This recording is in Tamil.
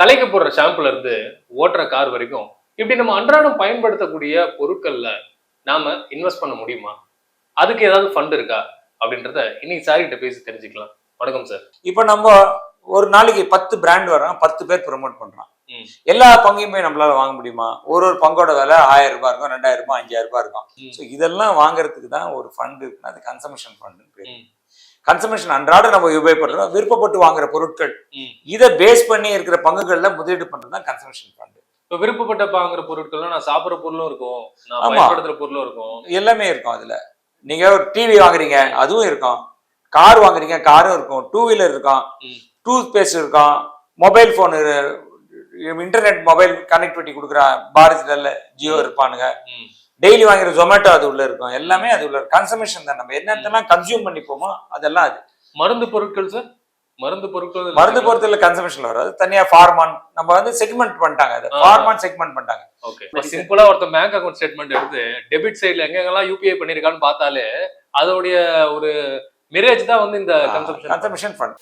தலைக்கு போடுற ஷாம்புல இருந்து ஓட்டுற கார் வரைக்கும் இப்படி நம்ம அன்றாடம் பயன்படுத்தக்கூடிய பொருட்கள்ல நாம இன்வெஸ்ட் பண்ண முடியுமா? அதுக்கு ஏதாவது ஃபண்ட் இருக்கா அப்படின்றத இன்னைக்கு சார் கிட்ட பேசி தெரிஞ்சுக்கலாம். வணக்கம் சார். இப்ப நம்ம ஒரு நாளைக்கு 10 பிராண்ட் வரோம், 10 பேர் ப்ரொமோட் பண்றான். எல்லா பங்கையுமே நம்மளால வாங்க முடியுமா? ஒரு பங்கோட விலை 1000 ரூபாய் இருக்கும், 2000 ரூபாய், 5000 ரூபாய் இருக்கும். ஸோ இதெல்லாம் வாங்குறதுக்கு தான் ஒரு ஃபண்ட் இருக்குன்னா அது கன்சம்ஷன் ஃபண்ட். கன்சம்ஷன் அன்றாட நம்ம உபயோகப்படுறோம், விருப்பப்பட்டு வாங்குற பொருட்கள் இதை பேஸ் பண்ணி இருக்கிற பங்குகள்ல முதலீடு பண்றது தான் கன்சம்ஷன் ஃபண்ட். இப்போ விருப்பப்பட்ட வாங்குற பொருட்கள்லாம் நான் சாப்பிட்ற பொருளும் இருக்கும், நான் பயன்படுத்துற பொருளும் இருக்கும், எல்லாமே இருக்கும். அதுல நீங்க ஒரு டிவி வாங்குறீங்க, அதுவும் இருக்கும். கார் வாங்குறீங்க, காரும் இருக்கும். 2 வீலர் இருக்கும், டூத் பேஸ்ட் இருக்கும், mobile phone, internet mobile connectivity கொடுக்குற பாரதில ஜியோ இருப்பானுங்க. டெய்லி வாங்குற ஜொமேட்டோ அது உள்ள இருக்கும். எல்லாமே அது உள்ள கன்சம்ஷன் தான். நம்ம என்னென்னலாம் கன்சியூம் பண்ணிப்போமோ அதெல்லாம் அது. மருந்து பொருட்கள் சார், மருந்து பொருட்கள் கன்சம்ஷன் வராது. தனியா ஃபார்மான் நம்ம வந்து செக்மெண்ட் பண்ணிட்டாங்க. அது ஃபார்மான் செக்மெண்ட் பண்ணிட்டாங்க. ஓகே, சிம்பிளா ஒருத்தர் பேங்க் அக்கவுண்ட் ஸ்டேட்மெண்ட் எடுத்து டெபிட் சைடுல எங்கெங்கெல்லாம் யூபிஐ பண்ணிருக்கான்னு பார்த்தாலே அதோடைய ஒரு மிரேஜ் தான் வந்து இந்த கன்சம்ஷன் ஃபண்ட்.